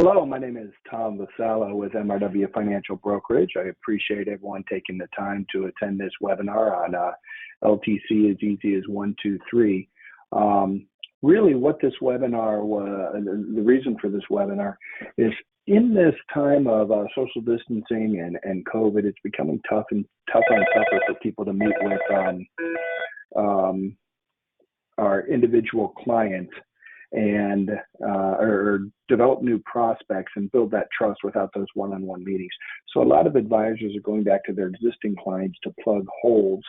Hello, my name is Tom Vassallo with MRW Financial Brokerage. I appreciate everyone taking the time to attend this webinar on LTC as easy as 1, 2, 3. Really what this webinar was, the reason for this webinar is in this time of social distancing and COVID, it's becoming tougher and tougher for people to meet with our individual clients and or develop new prospects and build that trust without those one-on-one meetings. So a lot of advisors are going back to their existing clients to plug holes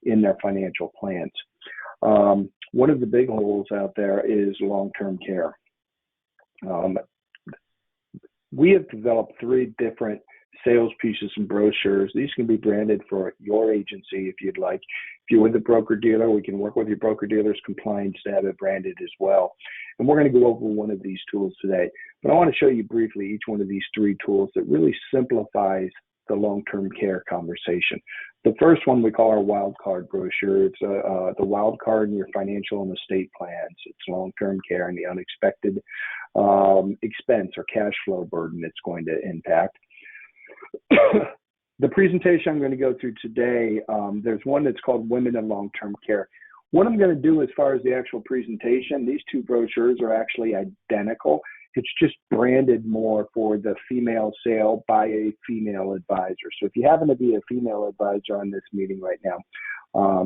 in their financial plans. One of the big holes out there is long-term care. We have developed 3 different sales pieces and brochures. These can be branded for your agency if you'd like. If you're with a broker-dealer, we can work with your broker-dealer's compliance to have it branded as well. And we're going to go over one of these tools today. But I want to show you briefly each one of these 3 tools that really simplifies the long-term care conversation. The first one we call our wild card brochure. It's the wild card in your financial and estate plans. It's long-term care and the unexpected expense or cash flow burden it's going to impact. The presentation I'm going to go through today, there's one that's called Women in Long-Term Care. What I'm going to do as far as the actual presentation, these 2 brochures are actually identical. It's just branded more for the female sale by a female advisor. So if you happen to be a female advisor on this meeting right now,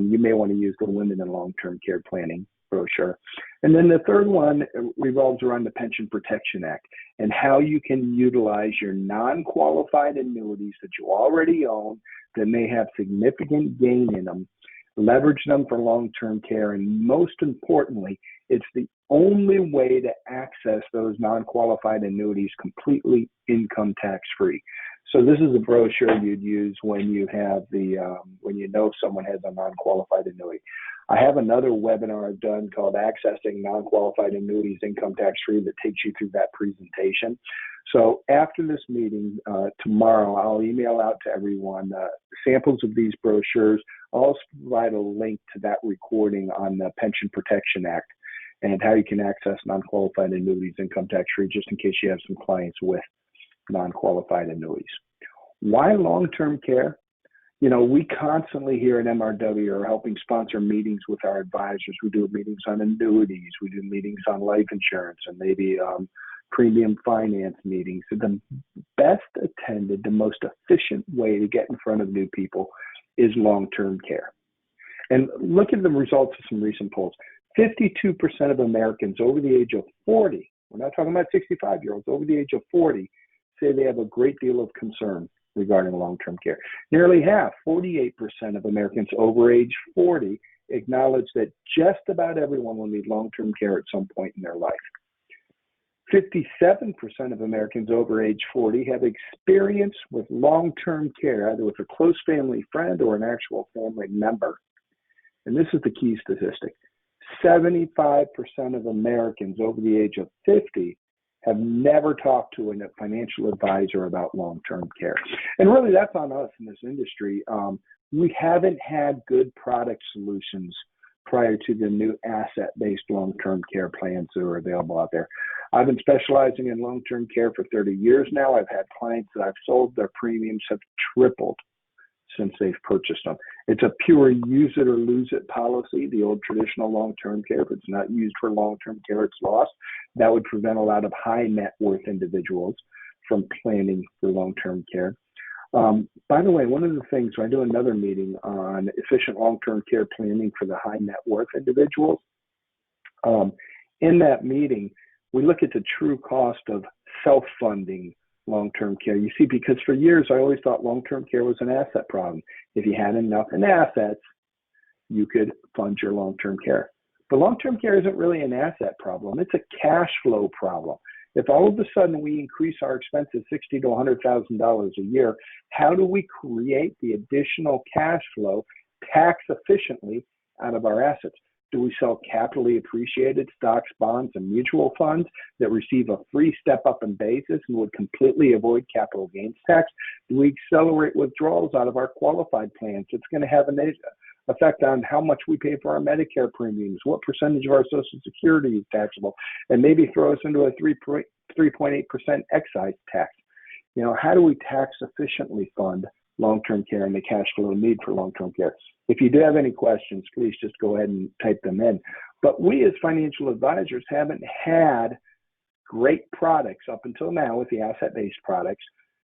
you may want to use the Women in Long-Term Care Planning brochure. And then the third one revolves around the Pension Protection Act and how you can utilize your non-qualified annuities that you already own that may have significant gain in them, leverage them for long-term care, and most importantly, it's the only way to access those non-qualified annuities completely income tax-free. So this is a brochure you'd use when you have when you know someone has a non-qualified annuity. I have another webinar I've done called Accessing Non-Qualified Annuities Income Tax-Free that takes you through that presentation. So after this meeting tomorrow, I'll email out to everyone samples of these brochures. I'll also provide a link to that recording on the Pension Protection Act and how you can access non-qualified annuities income tax-free, just in case you have some clients with non-qualified annuities. Why long-term care? You know, we constantly here at MRW are helping sponsor meetings with our advisors. We do meetings on annuities. We do meetings on life insurance and maybe premium finance meetings. So the best attended, the most efficient way to get in front of new people is long-term care. And look at the results of some recent polls. 52% of Americans over the age of 40, we're not talking about 65-year-olds, over the age of 40, say they have a great deal of concern regarding long-term care. Nearly half, 48% of Americans over age 40, acknowledge that just about everyone will need long-term care at some point in their life. 57% of Americans over age 40 have experience with long-term care, either with a close family friend or an actual family member. And this is the key statistic. 75% of Americans over the age of 50 have never talked to a financial advisor about long-term care. And really that's on us in this industry. We haven't had good product solutions prior to the new asset-based long-term care plans that are available out there. I've been specializing in long-term care for 30 years now. I've had clients that I've sold, their premiums have tripled since they've purchased them. It's a pure use it or lose it policy, the old traditional long-term care. If it's not used for long-term care, it's lost. That would prevent a lot of high net worth individuals from planning for long-term care. By the way, one of the things, I do another meeting on efficient long-term care planning for the high net worth individuals. In that meeting, we look at the true cost of self-funding long-term care. You see, because for years, I always thought long-term care was an asset problem. If you had enough in assets, you could fund your long-term care. But long-term care isn't really an asset problem. It's a cash flow problem. If all of a sudden we increase our expenses $60,000 to $100,000 a year, how do we create the additional cash flow tax efficiently out of our assets? Do we sell capitally appreciated stocks, bonds, and mutual funds that receive a free step up in basis and would completely avoid capital gains tax? Do we accelerate withdrawals out of our qualified plans? It's going to have an effect on how much we pay for our Medicare premiums, what percentage of our Social Security is taxable, and maybe throw us into a 3.8% excise tax. You know, how do we tax efficiently fund long-term care and the cash flow need for long-term care? If you do have any questions, please just go ahead and type them in. But we as financial advisors haven't had great products up until now with the asset-based products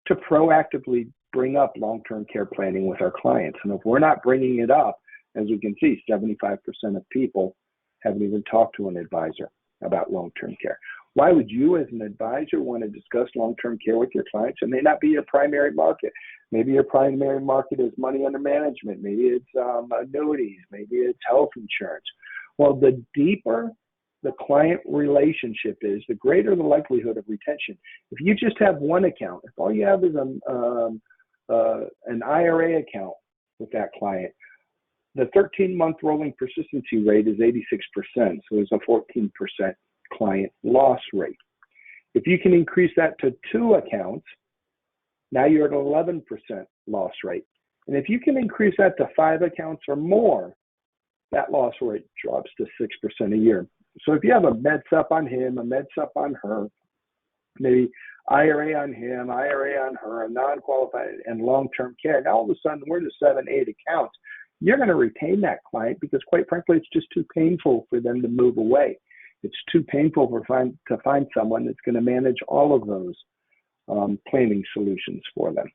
to proactively bring up long-term care planning with our clients. And if we're not bringing it up, as we can see, 75% of people haven't even talked to an advisor about long-term care. Why would you as an advisor want to discuss long-term care with your clients? It may not be your primary market. Maybe your primary market is money under management. Maybe it's annuities. Maybe it's health insurance. Well, the deeper the client relationship is, the greater the likelihood of retention. If you just have one account, if all you have is an IRA account with that client, the 13-month rolling persistency rate is 86%, so there's a 14% client loss rate. If you can increase that to 2 accounts, now you're at 11% loss rate. And if you can increase that to 5 accounts or more, that loss rate drops to 6% a year. So if you have a MedSup on him, a MedSup on her, maybe IRA on him, IRA on her, a non-qualified, and long-term care, now all of a sudden we're to 7, 8 accounts. You're going to retain that client because, quite frankly, it's just too painful for them to move away. It's too painful to find someone that's going to manage all of those planning solutions for them.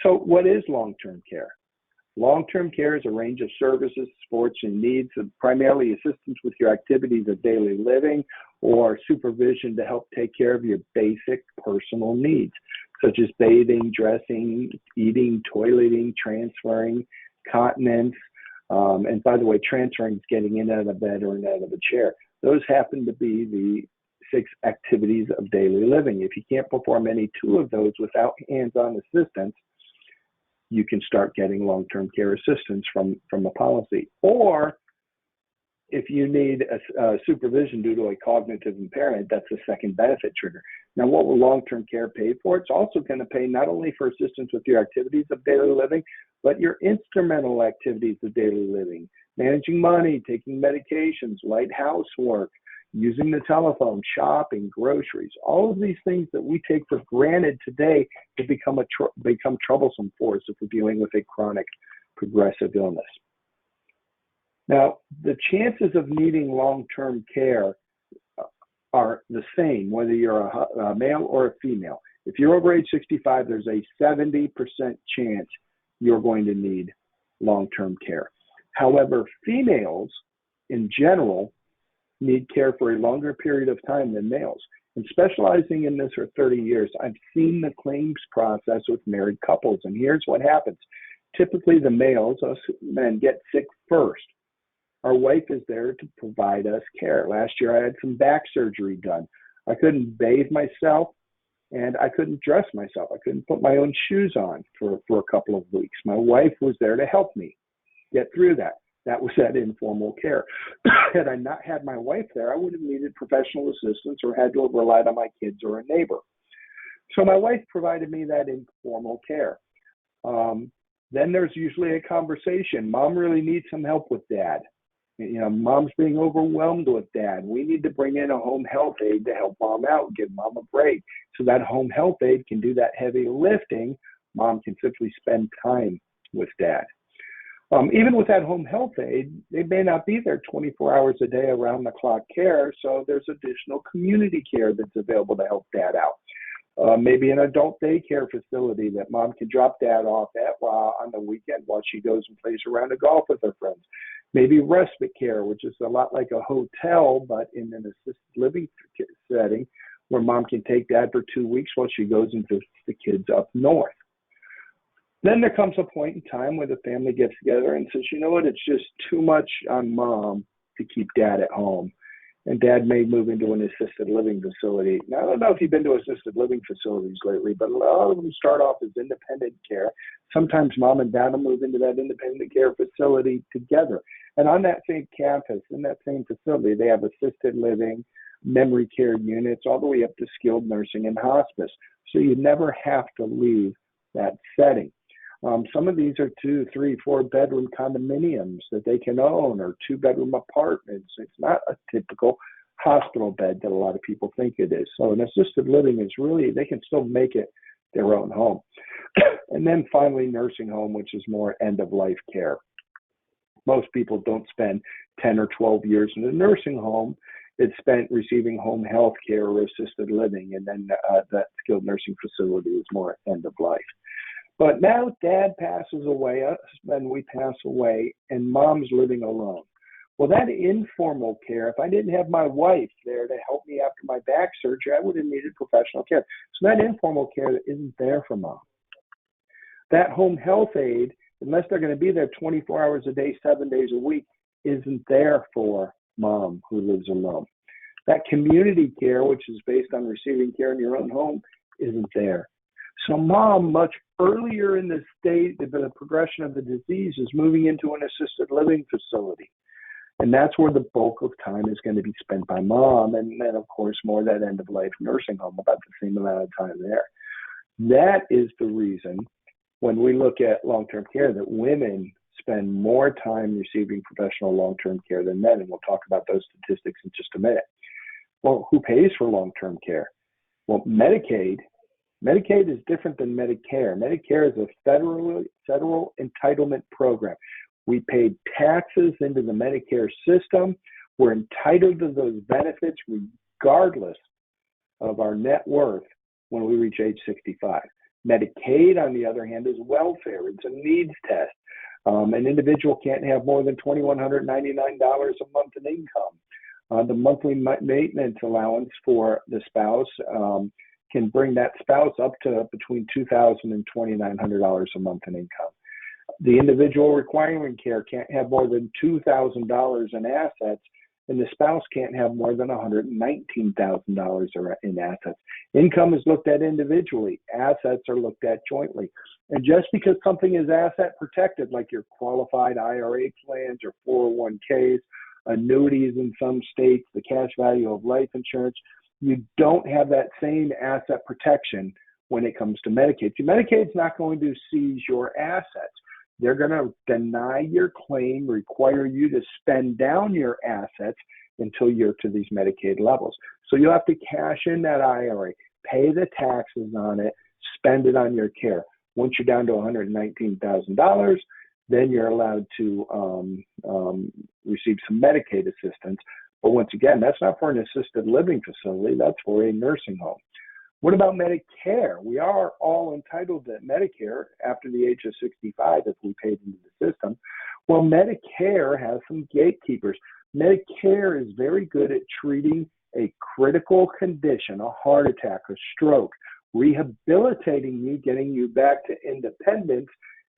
So what is long-term care? Long-term care is a range of services, supports, and needs, primarily assistance with your activities of daily living or supervision to help take care of your basic personal needs, such as bathing, dressing, eating, toileting, transferring, continence, and by the way, transferring is getting in out of bed or in out of a chair. Those happen to be the 6 activities of daily living. If you can't perform any 2 of those without hands-on assistance, you can start getting long-term care assistance from a policy. Or if you need a supervision due to a cognitive impairment, that's a second benefit trigger. Now, what will long-term care pay for? It's also going to pay not only for assistance with your activities of daily living, but your instrumental activities of daily living, managing money, taking medications, light housework, using the telephone, shopping, groceries. All of these things that we take for granted today have become troublesome for us if we're dealing with a chronic progressive illness. Now, the chances of needing long-term care are the same, whether you're a male or a female. If you're over age 65, there's a 70% chance you're going to need long-term care. However, females in general need care for a longer period of time than males. And specializing in this for 30 years, I've seen the claims process with married couples. And here's what happens. Typically, the males, us men, get sick first. Our wife is there to provide us care. Last year, I had some back surgery done. I couldn't bathe myself, and I couldn't dress myself. I couldn't put my own shoes on for a couple of weeks. My wife was there to help me get through that. That was that informal care. Had I not had my wife there, I would have needed professional assistance or had to have relied on my kids or a neighbor. So my wife provided me that informal care. Then there's usually a conversation. Mom really needs some help with dad. You know, mom's being overwhelmed with dad. We need to bring in a home health aide to help mom out, give mom a break. So that home health aide can do that heavy lifting. Mom can simply spend time with dad. Even with that home health aide, they may not be there 24 hours a day around the clock care. So there's additional community care that's available to help dad out. Maybe an adult daycare facility that mom can drop dad off at on the weekend while she goes and plays around the golf with her friends. Maybe respite care, which is a lot like a hotel, but in an assisted living setting where mom can take dad for 2 weeks while she goes and visits the kids up north. Then there comes a point in time where the family gets together and says, you know what, it's just too much on mom to keep dad at home. And dad may move into an assisted living facility. Now, I don't know if you've been to assisted living facilities lately, but a lot of them start off as independent care. Sometimes mom and dad will move into that independent care facility together. And on that same campus, in that same facility, they have assisted living, memory care units, all the way up to skilled nursing and hospice. So you never have to leave that setting. Some of these are 2, 3, 4 bedroom condominiums that they can own, or 2-bedroom apartments. It's not a typical hospital bed that a lot of people think it is. So an assisted living is really, they can still make it their own home. And then finally, nursing home, which is more end of life care. Most people don't spend 10 or 12 years in a nursing home. It's spent receiving home health care or assisted living, and then that skilled nursing facility is more end of life. But now dad passes away, and we pass away, and mom's living alone. Well, that informal care, if I didn't have my wife there to help me after my back surgery, I would have needed professional care. So that informal care isn't there for mom. That home health aide, unless they're going to be there 24 hours a day, 7 days a week, isn't there for mom who lives alone. That community care, which is based on receiving care in your own home, isn't there. So mom, much earlier in the state, the progression of the disease, is moving into an assisted living facility. And that's where the bulk of time is going to be spent by mom. And then, of course, more that end-of-life nursing home, about the same amount of time there. That is the reason, when we look at long-term care, that women spend more time receiving professional long-term care than men. And we'll talk about those statistics in just a minute. Well, who pays for long-term care? Well, Medicaid. Medicaid is different than Medicare. Medicare is a federal entitlement program. We paid taxes into the Medicare system. We're entitled to those benefits regardless of our net worth when we reach age 65. Medicaid, on the other hand, is welfare. It's a needs test. An individual can't have more than $2,199 a month in income. The monthly maintenance allowance for the spouse can bring that spouse up to between $2,000 and $2,900 a month in income. The individual requiring care can't have more than $2,000 in assets, and the spouse can't have more than $119,000 in assets. Income is looked at individually. Assets are looked at jointly. And just because something is asset protected, like your qualified IRA plans or 401ks, annuities in some states, the cash value of life insurance, you don't have that same asset protection when it comes to Medicaid. So Medicaid's not going to seize your assets. They're going to deny your claim, require you to spend down your assets until you're to these Medicaid levels. So you'll have to cash in that IRA, pay the taxes on it, spend it on your care. Once you're down to $119,000, then you're allowed to receive some Medicaid assistance. But once again, that's not for an assisted living facility. That's for a nursing home. What about Medicare? We are all entitled to Medicare after the age of 65 if we paid into the system. Well, Medicare has some gatekeepers. Medicare is very good at treating a critical condition, a heart attack, a stroke, rehabilitating you, getting you back to independence,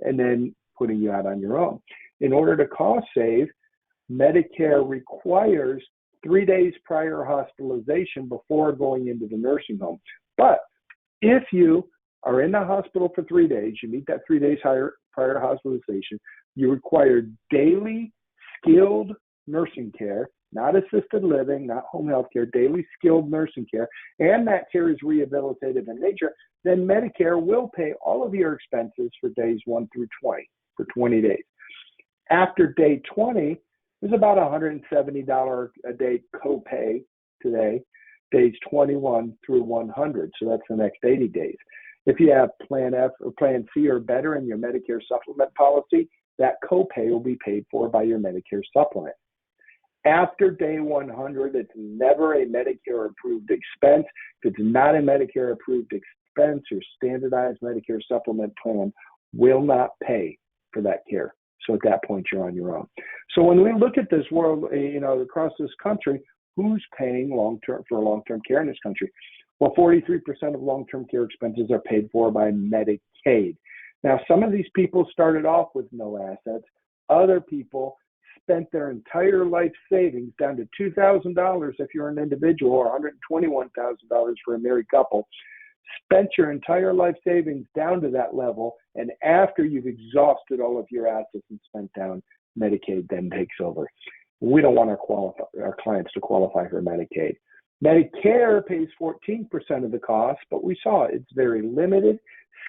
and then putting you out on your own. In order to cost save, Medicare requires 3 days prior hospitalization before going into the nursing home. But if you are in the hospital for 3 days, you meet that 3 days prior to hospitalization, you require daily skilled nursing care, not assisted living, not home health care, daily skilled nursing care, and that care is rehabilitative in nature, then Medicare will pay all of your expenses for days 1 through 20, for 20 days. After day 20, there's about $170 a day copay today, days 21 through 100. So that's the next 80 days. If you have Plan F or Plan C or better in your Medicare supplement policy, that copay will be paid for by your Medicare supplement. After day 100, it's never a Medicare approved expense. If it's not a Medicare approved expense, your standardized Medicare supplement plan will not pay for that care. So at that point, you're on your own. So when we look at this world, across this country, who's paying for long-term care in this country? Well, 43% of long-term care expenses are paid for by Medicaid. Now, some of these people started off with no assets. Other people spent their entire life savings down to $2,000 if you're an individual, or $121,000 for a married couple. Spent your entire life savings down to that level, and after you've exhausted all of your assets and spent down, Medicaid then takes over. We don't want our clients to qualify for Medicaid. Medicare pays 14% of the cost, but we saw it's very limited,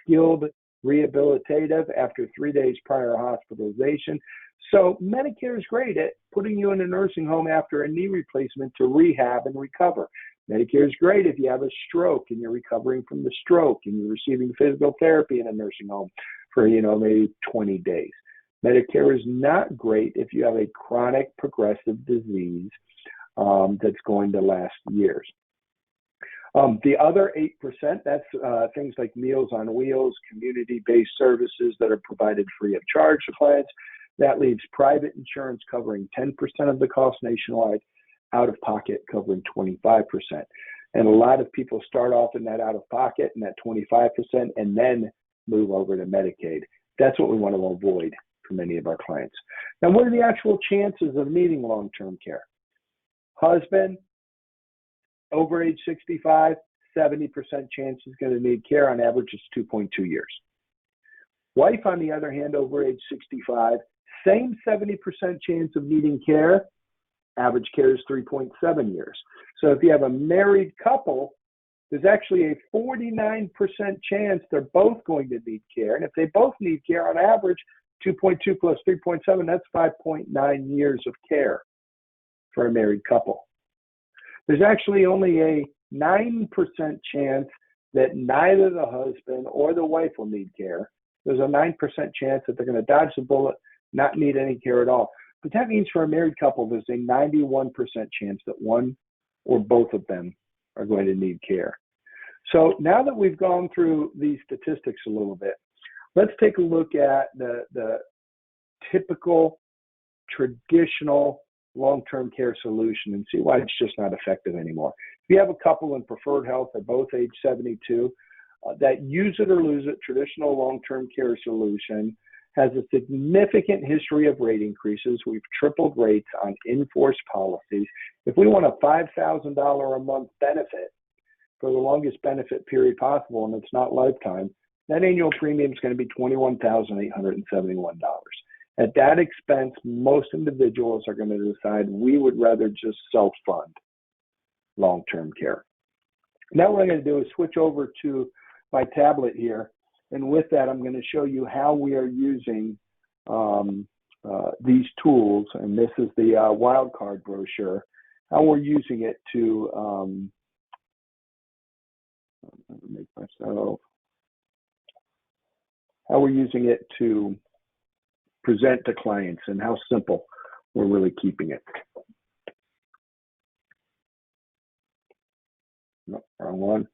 skilled, rehabilitative after 3 days prior hospitalization. So Medicare is great at putting you in a nursing home after a knee replacement to rehab and recover. Medicare is great if you have a stroke and you're recovering from the stroke and you're receiving physical therapy in a nursing home for, maybe 20 days. Medicare is not great if you have a chronic progressive disease that's going to last years. The other 8%, that's things like Meals on Wheels, community-based services that are provided free of charge to clients. That leaves private insurance covering 10% of the cost nationwide, out-of-pocket covering 25%. And a lot of people start off in that out-of-pocket and that 25% and then move over to Medicaid. That's what we want to avoid for many of our clients. Now, what are the actual chances of needing long-term care? Husband, over age 65, 70% chance is going to need care. On average, it's 2.2 years. Wife, on the other hand, over age 65, same 70% chance of needing care. Average care is 3.7 years. So if you have a married couple, there's actually a 49% chance they're both going to need care. And if they both need care, on average, 2.2 plus 3.7, that's 5.9 years of care for a married couple. There's actually only a 9% chance that neither the husband or the wife will need care. There's a 9% chance that they're going to dodge the bullet, not need any care at all. But that means for a married couple, there's a 91% chance that one or both of them are going to need care. So now that we've gone through these statistics a little bit, let's take a look at the typical traditional long-term care solution and see why it's just not effective anymore. If you have a couple in preferred health, they're both age 72, that use it or lose it traditional long-term care solution has a significant history of rate increases. We've tripled rates on in-force policies. If we want a $5,000 a month benefit for the longest benefit period possible, and it's not lifetime, that annual premium is going to be $21,871. At that expense, most individuals are going to decide we would rather just self-fund long-term care. Now what I'm going to do is switch over to my tablet here. And with that, I'm going to show you how we are using these tools. And this is the wildcard brochure, how we're using it to how we're using it to present to clients and how simple we're really keeping it. No, wrong one.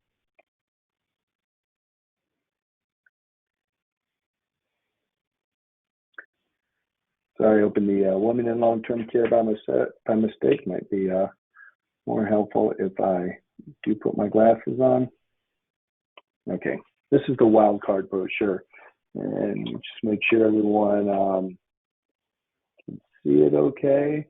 Sorry, I opened the Women in Long-Term Care by mistake. Might be more helpful if I do put my glasses on. Okay, this is the wildcard brochure. And just make sure everyone can see it okay.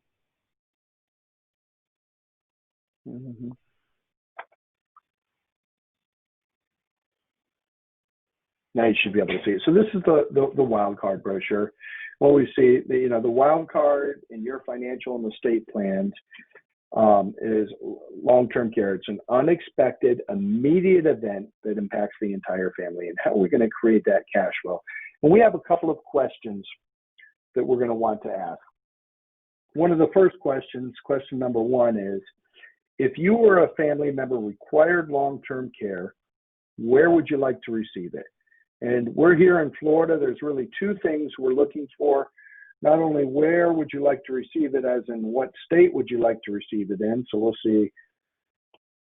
Now you should be able to see it. So this is the wildcard brochure. What we see, the wildcard in your financial and estate plans is long-term care. It's an unexpected, immediate event that impacts the entire family, and how are we going to create that cash flow? And we have a couple of questions that we're going to want to ask. One of the first questions, question number one is, if you or a family member required long-term care, where would you like to receive it? And we're here in Florida. There's really two things we're looking for. Not only where would you like to receive it, as in what state would you like to receive it in. So we'll see.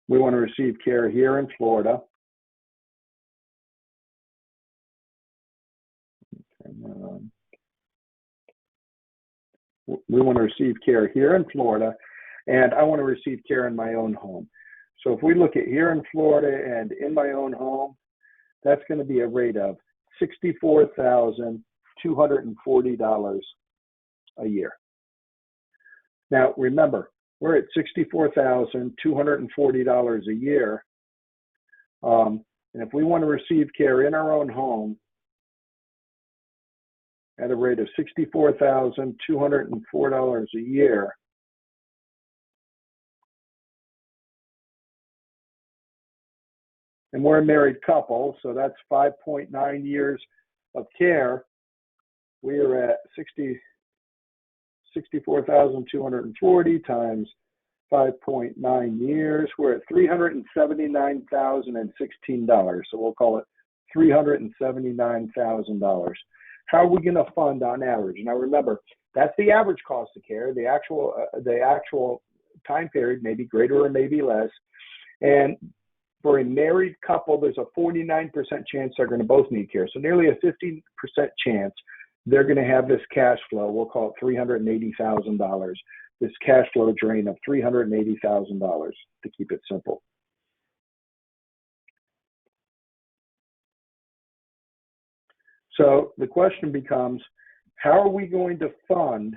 We want to receive care here in Florida. We want to receive care here in Florida, and I want to receive care in my own home. So if we look at here in Florida and in my own home, that's going to be a rate of $64,240 a year. Now, remember, we're at $64,240 a year. And if we want to receive care in our own home at a rate of $64,204 a year, and we're a married couple, so that's 5.9 years of care. We are at 64,240 times 5.9 years. We're at $379,016. So we'll call it $379,000. How are we going to fund on average? Now remember, that's the average cost of care. The actual time period may be greater or maybe less. And for a married couple, there's a 49% chance they're going to both need care. So nearly a 50% chance they're going to have this cash flow. We'll call it $380,000. This cash flow drain of $380,000 to keep it simple. So the question becomes, how are we going to fund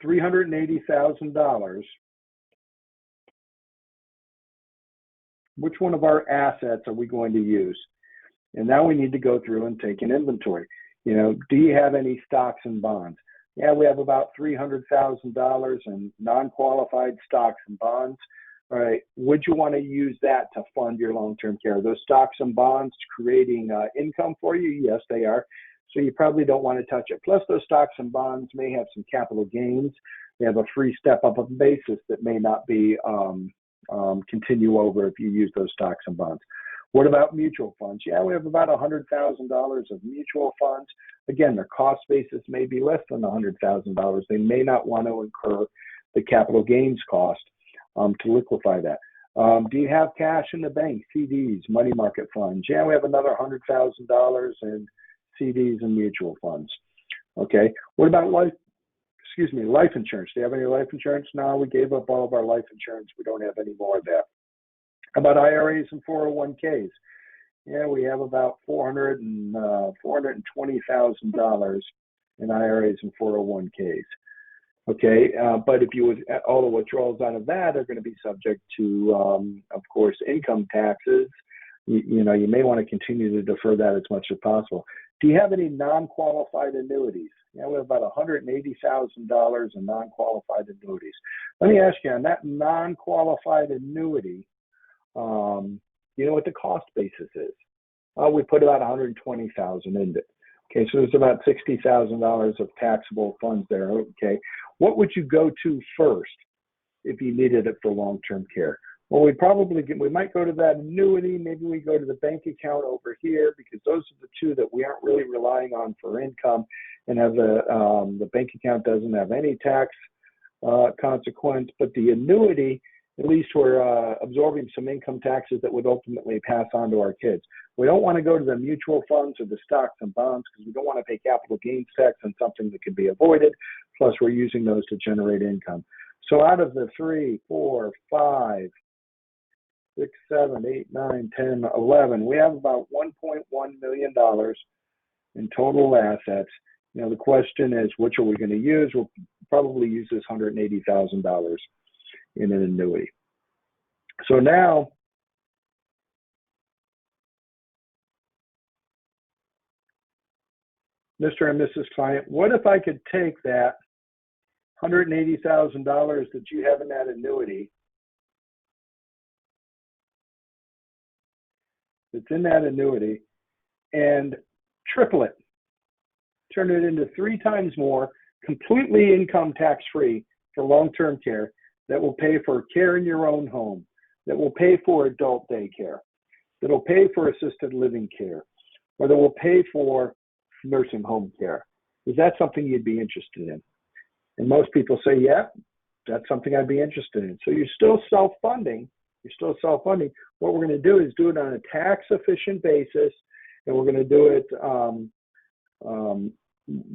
$380,000? Which one of our assets are we going to use? And now we need to go through and take an inventory. You know, do you have any stocks and bonds? Yeah, we have about $300,000 in non-qualified stocks and bonds. All right, would you want to use that to fund your long-term care? Are those stocks and bonds creating income for you? Yes, they are. So you probably don't want to touch it. Plus, those stocks and bonds may have some capital gains. They have a free step-up of basis that may not be continue over if you use those stocks and bonds. What about mutual funds? Yeah, we have about $100,000 of mutual funds. Again, their cost basis may be less than $100,000. They may not want to incur the capital gains cost to liquefy that. Do you have cash in the bank, CDs, money market funds? Yeah, we have another $100,000 in CDs and mutual funds. Okay, what about life insurance? Do you have any life insurance? No, we gave up all of our life insurance. We don't have any more of that. How about IRAs and 401ks? Yeah, we have about $420,000 in IRAs and 401ks. Okay, but if you all the withdrawals out of that are going to be subject to, of course, income taxes. You know, you may want to continue to defer that as much as possible. Do you have any non-qualified annuities? Yeah, we have about $180,000 in non-qualified annuities. Let me ask you, on that non-qualified annuity, you know what the cost basis is? We put about $120,000 into it. Okay, so there's about $60,000 of taxable funds there. Okay, what would you go to first if you needed it for long-term care? Well, we might go to that annuity. Maybe we go to the bank account over here, because those are the two that we aren't really relying on for income, and have the bank account doesn't have any tax consequence. But the annuity, at least we're absorbing some income taxes that would ultimately pass on to our kids. We don't want to go to the mutual funds or the stocks and bonds, because we don't want to pay capital gains tax on something that can be avoided. Plus, we're using those to generate income. So out of the 3, 4, 5, 6, 7, 8, 9, 10, 11, we have about $1.1 million in total assets. You know, the question is, which are we going to use? We'll probably use this $180,000 in an annuity. So now, Mr. and Mrs. Client, what if I could take that $180,000 that you have in that annuity, that's in that annuity, and triple it, turn it into 3 times more, completely income tax-free for long-term care, that will pay for care in your own home, that will pay for adult daycare, that will pay for assisted living care, or that will pay for nursing home care. Is that something you'd be interested in? And most people say, yeah, that's something I'd be interested in. So you're still self-funding. What we're going to do is do it on a tax-efficient basis, and we're going to do it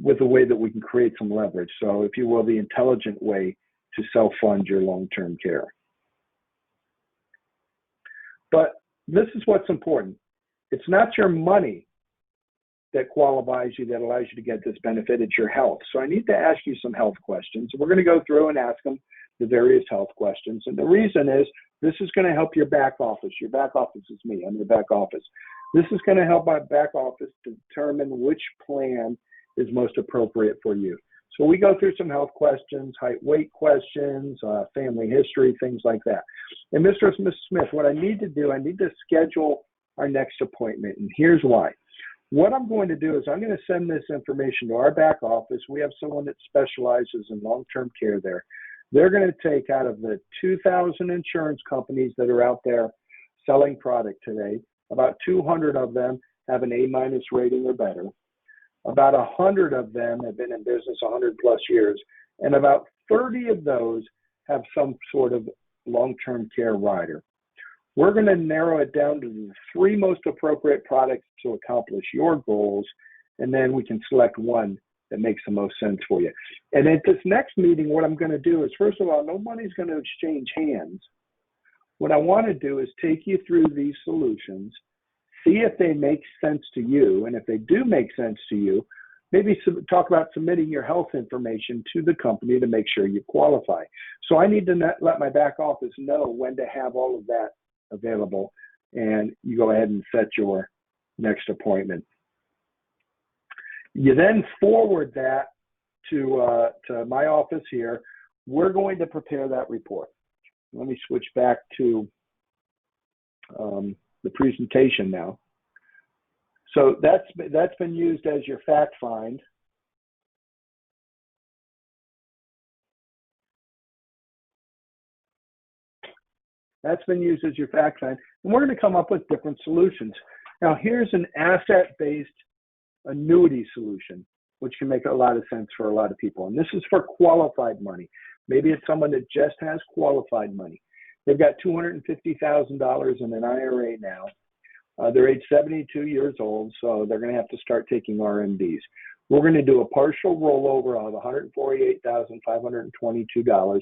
with a way that we can create some leverage. So, if you will, the intelligent way to self-fund your long-term care. But this is what's important. It's not your money that qualifies you, that allows you to get this benefit. It's your health. So I need to ask you some health questions. We're going to go through and ask them the various health questions. And the reason is, this is going to help your back office. Your back office is me. I'm the back office. This is going to help my back office to determine which plan is most appropriate for you. So we go through some health questions, height, weight questions, family history, things like that. And Mr. and Mrs. Smith, what I need to do, I need to schedule our next appointment. And here's why. What I'm going to do is I'm going to send this information to our back office. We have someone that specializes in long-term care there. They're going to take out of the 2,000 insurance companies that are out there selling product today, about 200 of them have an A- rating or better. About 100 of them have been in business 100 plus years, and about 30 of those have some sort of long-term care rider. We're going to narrow it down to the 3 most appropriate products to accomplish your goals, and then we can select one that makes the most sense for you. And at this next meeting, what I'm going to do is, first of all, no money's going to exchange hands. What I want to do is take you through these solutions, see if they make sense to you, and if they do make sense to you, maybe talk about submitting your health information to the company to make sure you qualify. So I need to let my back office know when to have all of that available, and you go ahead and set your next appointment. You then forward that to my office here. We're going to prepare that report. Let me switch back to the presentation now. So that's been used as your fact find. That's been used as your fact find, and we're going to come up with different solutions. Now, here's an asset-based annuity solution, which can make a lot of sense for a lot of people. And this is for qualified money. Maybe it's someone that just has qualified money. They've got $250,000 in an IRA now. They're age 72 years old, so they're going to have to start taking RMDs. We're going to do a partial rollover of $148,522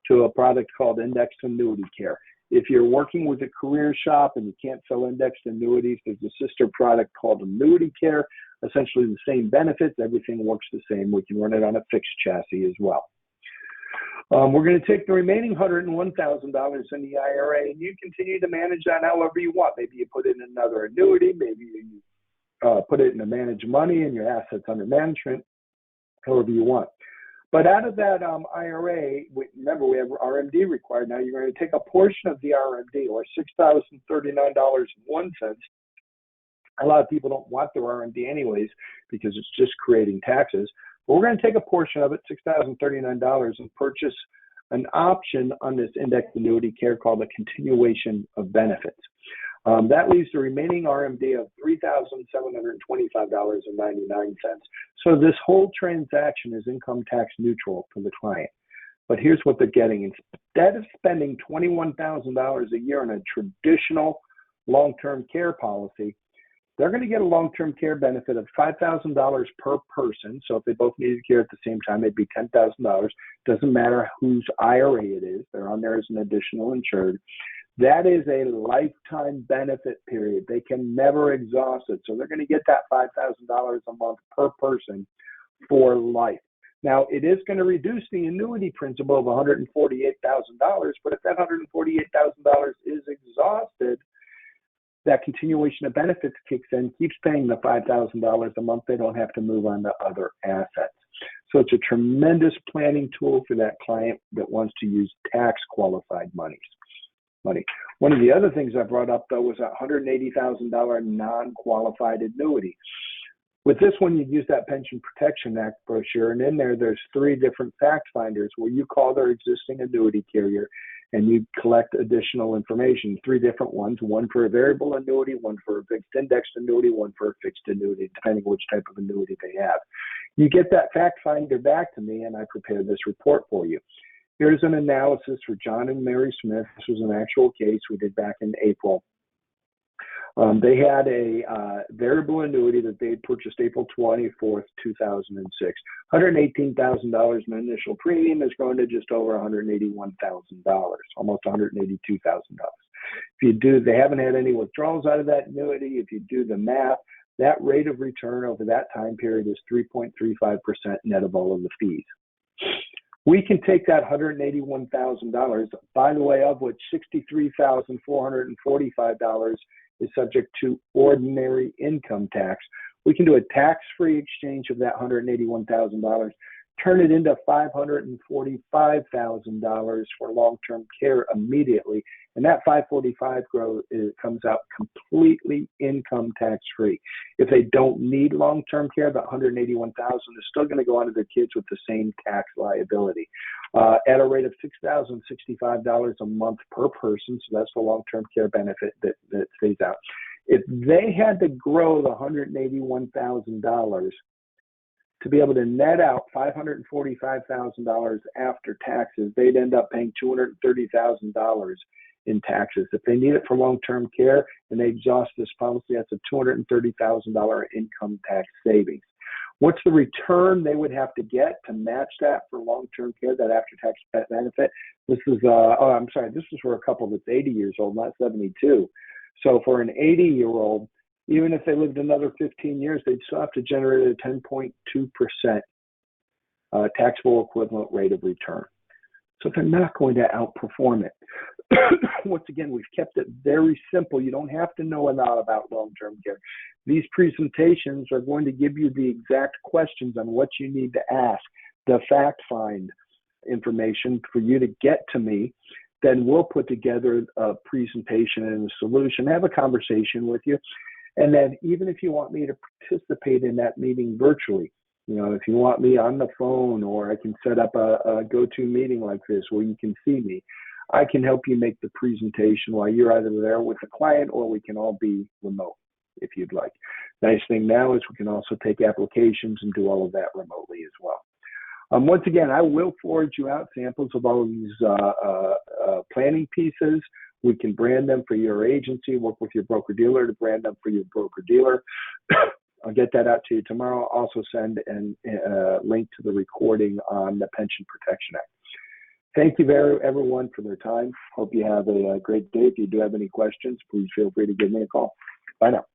to a product called Indexed Annuity Care. If you're working with a career shop and you can't sell indexed annuities, there's a sister product called Annuity Care, essentially the same benefits, everything works the same. We can run it on a fixed chassis as well. We're going to take the remaining $101,000 in the IRA, and you continue to manage that however you want. Maybe you put it in another annuity, maybe you put it in a managed money and your assets under management, however you want. But out of that IRA, remember we have RMD required. Now you're going to take a portion of the RMD, or $6,039.01. A lot of people don't want their RMD anyways because it's just creating taxes. But we're going to take a portion of it, $6,039, and purchase an option on this indexed annuity care called a continuation of benefits. That leaves the remaining RMD of $3,725.99. So this whole transaction is income tax neutral for the client. But here's what they're getting. Instead of spending $21,000 a year on a traditional long-term care policy, they're going to get a long-term care benefit of $5,000 per person. So if they both needed care at the same time, it'd be $10,000. Doesn't matter whose IRA it is. They're on there as an additional insured. That is a lifetime benefit period. They can never exhaust it. So they're going to get that $5,000 a month per person for life. Now, it is going to reduce the annuity principal of $148,000, but if that $148,000 is exhausted, that continuation of benefits kicks in, keeps paying the $5,000 a month. They don't have to move on to other assets. So it's a tremendous planning tool for that client that wants to use tax qualified money. One of the other things I brought up, though, was a $180,000 non-qualified annuity. With this one, you'd use that Pension Protection Act brochure, and in there's 3 different fact finders where you call their existing annuity carrier and you collect additional information, 3 different ones, one for a variable annuity, one for a fixed indexed annuity, one for a fixed annuity, depending which type of annuity they have. You get that fact finder back to me, and I prepare this report for you. Here's an analysis for John and Mary Smith. This was an actual case we did back in April. They had a variable annuity that they purchased April 24th, 2006. $118,000 in initial premium has grown to just over $181,000, almost $182,000. They haven't had any withdrawals out of that annuity. If you do the math, that rate of return over that time period is 3.35% net of all of the fees. We can take that $181,000, by the way, of which $63,445 is subject to ordinary income tax. We can do a tax-free exchange of that $181,000 turn it into $545,000 for long-term care immediately. And that 545 comes out completely income tax-free. If they don't need long-term care, the 181,000 is still going to go onto their kids with the same tax liability at a rate of $6,065 a month per person. So that's the long-term care benefit that stays out. If they had to grow the $181,000 to be able to net out $545,000 after taxes, they'd end up paying $230,000 in taxes. If they need it for long-term care and they exhaust this policy, that's a $230,000 income tax savings. What's the return they would have to get to match that for long-term care, that after-tax benefit? This is, this is for a couple that's 80 years old, not 72. So for an 80-year-old, even if they lived another 15 years, they'd still have to generate a 10.2% taxable equivalent rate of return. So they're not going to outperform it. Once again, we've kept it very simple. You don't have to know a lot about long-term care. These presentations are going to give you the exact questions on what you need to ask, the fact-find information for you to get to me. Then we'll put together a presentation and a solution, have a conversation with you. And then even if you want me to participate in that meeting virtually, if you want me on the phone, or I can set up a go-to meeting like this where you can see me, I can help you make the presentation while you're either there with the client, or we can all be remote if you'd like. Nice thing now is we can also take applications and do all of that remotely as well. Once again, I will forward you out samples of all of these planning pieces. We can brand them for your agency, work with your broker-dealer to brand them for your broker-dealer. I'll get that out to you tomorrow. I'll also send a link to the recording on the Pension Protection Act. Thank you everyone for their time. Hope you have a great day. If you do have any questions, please feel free to give me a call. Bye now.